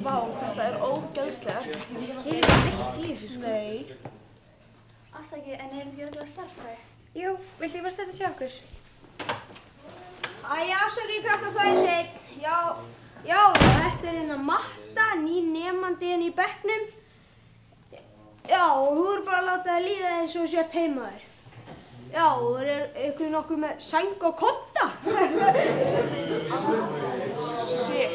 Vá, þetta ógeðslegt. Ég skil ekki í þessu sko. Nei. Afsakið, en er þetta ekki örugglega stærðfræði? Jú, viltu ég bara setja sjá okkur? Afsakið krakka hvað ég segi. Já, þetta er hérna Matta, ný nemandi hérna í bekknum. Já, og þú eru bara að láta það líða eins og þú sért heimaður. Já, og er ykkur nokkuð með sæng og kodda? Shit.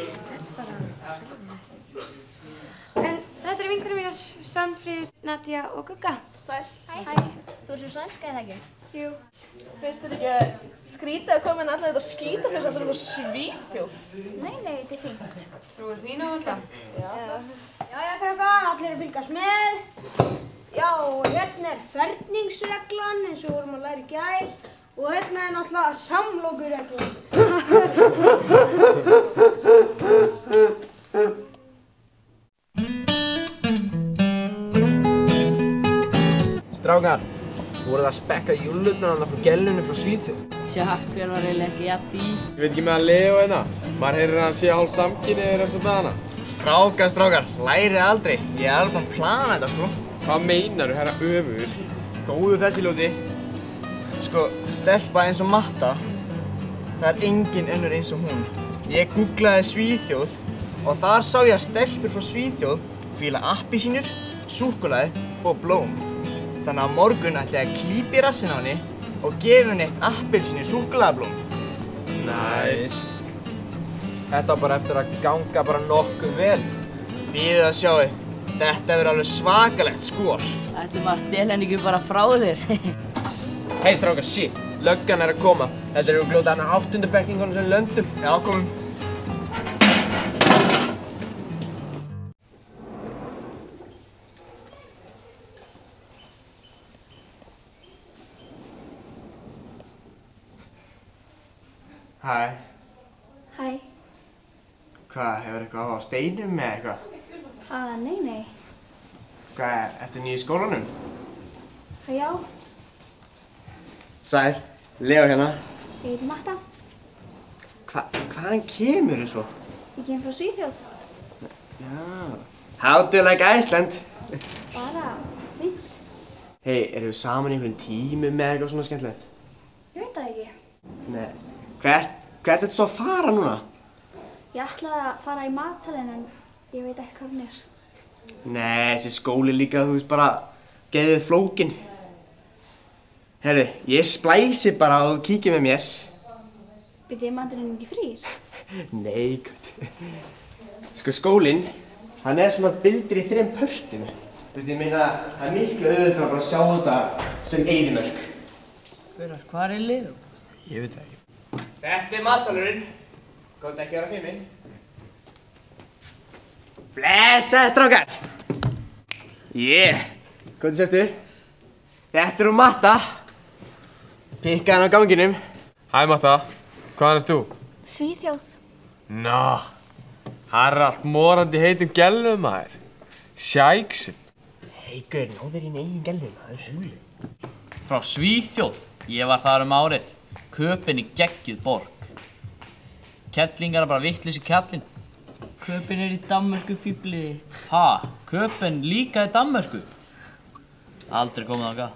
En þetta eru vinkonur mínar, Svanfríður, Nadia og Gugga. Sæl. Hæ. Þú ert svo sænska eða ekki? Jú. Finnst þér ekki skrítið að koma inn allir þetta skítaflis alltaf frá Svíþjóð? Nei, þetta er fínt. Trúið því nú alltaf? Jæja krakkar, allir að fylgjast með. Já, og hérna er ferningsreglan eins og vorum að læra í gær. Og hérna er náttúrulega samlokureglan. Strákar, þú voruð að spekka júllurnar frá gellunni frá Svíþjóð. Tja, hver var eiginlega ekki jafn í? Ég veit ekki með að Leo hérna. Maður heyrir að hann sé hálf samkynhneigður þessa dagana. Strákar, lærið aldrei. Ég er alveg búinn að plana þetta, sko. Hvað meinarðu, herra öfur? Góður þessi ljóti. Sko, stelpa eins og Matta, það er engin önnur eins og hún. Ég googlaði Svíþjóð og þar sá ég að stelpur frá Svíþjóð fíla appelsínur, súkkulaði og blóm. Þannig að á morgun ætla ég að klípa í rassinn á henni og gefa henni eitt appelsínu súkkulaðablóm. Nice. Þetta var bara eftir að ganga bara nokkuð vel. Bíðið að sjáið. Þetta verður alveg svakalegt skor. Ætlum að stela henni ekki bara frá þér. Hei strákar, shit. Löggan er að koma. Þetta eru glóta hana 8. bekkingunum sem löndum. Já, komum. Hæ. Hæ. Hvað, hefur eitthvað á steinum með eitthvað? Nei. Hvað, eftir nýju skólanum? Já, Sæl, Leo hérna. ég heiti Matta. Hvaðan kemurðu svo? Ég kem frá Svíþjóð. Já. How do you like Iceland? Bara fínt. Hei, erum við saman í einhvern tími með eitthvað svona skemmtilegt? Ég veit það ekki. Nei. Hvert ertu svo að fara núna? Ég ætlaði að fara í matsalinn en ég veit ekki hvað hún er. Nei, þessi skóli líka, þú veist bara, geðið flókin. Herri, ég splæsi bara og þú kíkir með mér. Byrju, maturinn ekki frýr? Nei, gutt. Sko skólinn, hann er svona bildur í 3 pörtum. Þú veist, ég meina, það er miklu auðvitað bara að sjá þetta sem eyðimörk. Guðrar, hvað er Leo? Ég veit það ekki. Þetta er matsalurinn. Gótt ekki að vera feiminn. Blessaði strákar! Gótt sérstu. Þetta er Matta. Pikka hann á ganginum. Hæ Matta, hvaðan ert þú? Svíþjóð. Nó, það er allt morandi heitum gellum maður. Sjæksin. Hei, gaur, náðu þér í eigin gellum, maður. Frá Svíþjóð. Ég var þar árið. Köpen er geggjuð borg. Kettlingar er bara vittlaus í kjallinn. Köpen er í Danmörku fíblið þitt. Ha? Köpen líka í Danmörku? Aldrei komið þangað.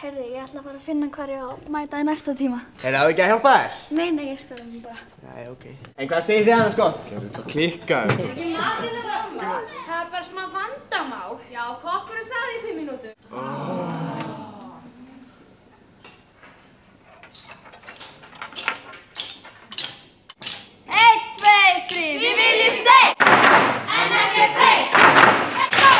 Heyrðu, ég ætla að fara að finna hvað ég á að mæta í næsta tíma. Er það ekki að hjálpa þér? Nei, ég spila mig bara. Jæja, ok. En hvað segir þið annars gott? Það er svo klikkaður. Ekki matinn að framma. Það er bara smá vandamál. Já, kokkurinn sagði í 5 mínútur. Einn, tveir, þrír. Við viljum steik, en ekki feik. Let's go!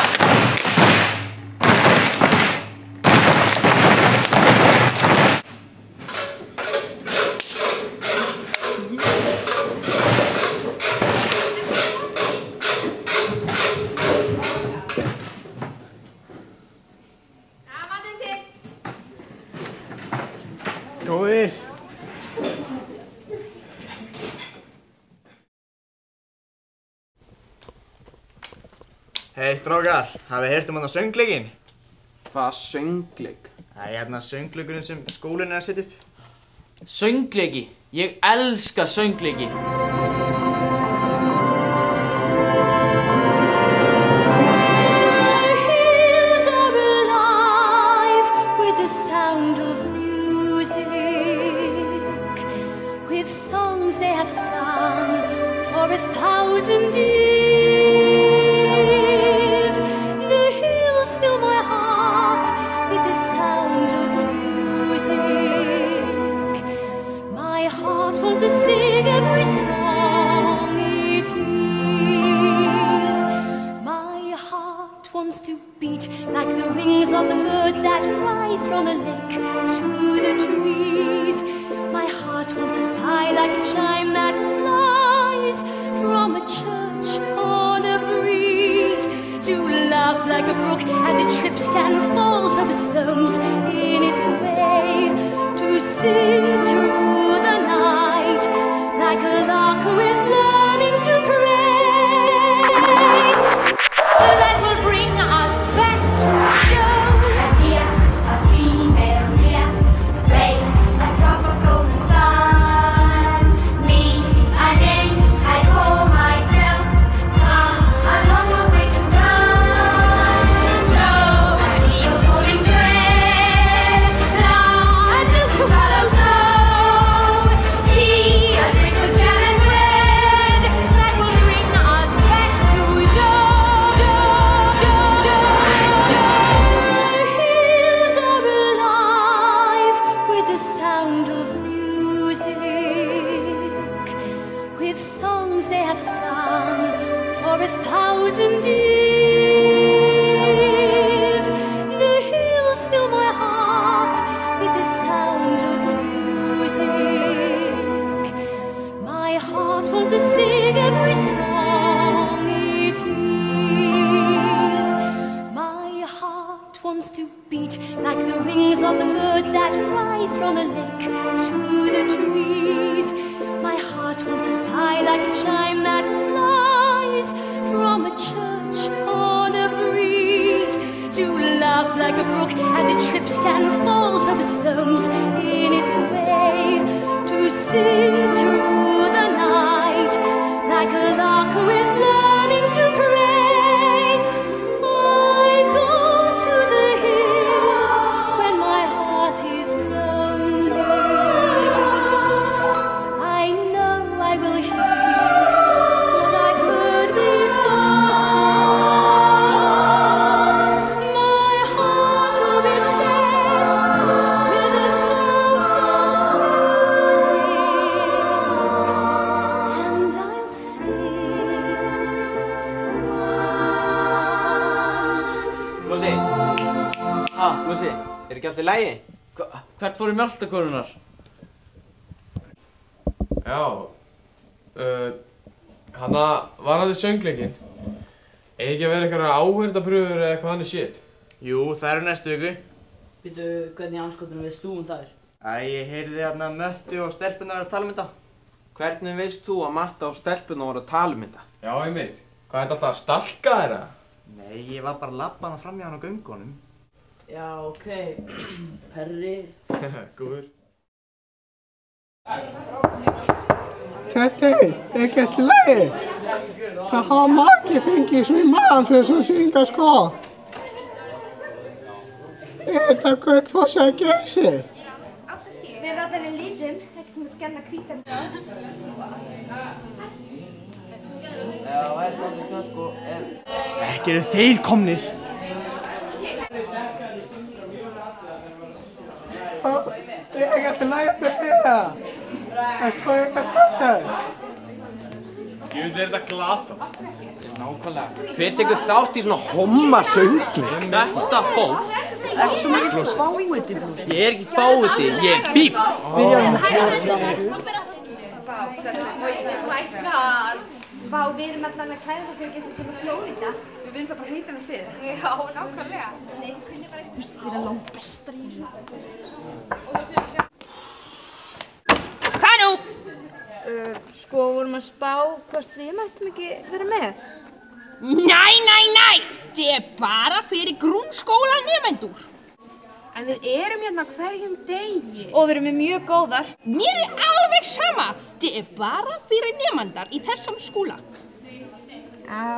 Góðir. Hei strákar, hafið heyrt þarna söngleikinn? Hvað söngleik? Það er hérna söngleikurinn sem skólinn er að setja upp. Söngleiki. Ég elska söngleiki. sung for 1,000 years. The hills fill my heart with the sound of music. My heart wants to sing every song it hears. My heart wants to beat like the wings of the birds that rise from the lake to the trees. My heart wants to sigh like a chime that flies from a church on a breeze. To laugh like a brook as it trips and falls over stones in its way. To sing through the night like a lark who is learning to pray. That will bring us back to show. A deer, a female deer, rain, a drop of golden sun. Me, a name I call myself. A long, long way to run. So, a heel pulling thread, long and blue to follow. So, tea, a drink with jam and bread. That will bring us back to joy. With songs they have sung for 1,000 years. The hills fill my heart with the sound of music. My heart wants to sing every song it hears. My heart wants to beat like the wings of the birds that rise from the lake to the trees. My heart wants to sigh like a chime that flies from a church on a breeze. To laugh like a brook as it trips and falls over stones in its way. To sing through the night like a lark who is learning to pray. I go to the hills when my heart is lonely. I know I will hear what I've heard before. My heart will be blessed with the sound of music, and I'll sing once. Flossi. Flossi, ekki allt í lagi? Hvert fóru mjöltakonunnar? Já, hana varandi söngleikinn. Eigi ekki að vera eitthvað áheyrnarprufur eða eitthvað þannig shit? Jú, það eru næstu viku. Býtu, hvernig anskotunum veist þú þær? Ég heyrði þarna Möttu og stelpurnar að tala þetta. Hvernig veist þú að Matta og stelpurnar voru að tala þetta? Já, einmitt. Hvað er þetta alltaf að stalka þér eða? Nei, ég var bara að labba hana fram hjá hann á göngunum. Já, ok. Perri. Góður. Þetta er ekki allt í lagi. Það hafa margir fengið svona í maðan fyrir svona sýningar sko. Er þetta Gullfoss eða Geysi? Við allir lítum, ekki sem að skenna hvítan. Já, það er það sko, Ekki eru þeir komnir. Það er ekki allt í lagi með það. Ertu eitthvað stressaður? Jú, þetta glata. Nákvæmlega. Hver tekur þátt í svona hommasöngleik? Þetta fólk er svo mikið fáiði, Flossi. Ég er ekki fáiði, ég er fíp. Byrjaðum að Flossi. Vá, við erum allan að klæða okkur ekki sem Flórída. Við viljum það bara heita með þið. Já, nákvæmlega. Nei, við kunnum bara ekki. Við erum langt bestar í þessu. Hvað nú? Sko, vorum að spá hvort við mættum ekki vera með. Nei, þetta er bara fyrir grunnskólanemendur. En við erum hérna hverjum degi. Og við erum mjög góðar. Mér er alveg sama. Þetta er bara fyrir nemendar í þessum skóla.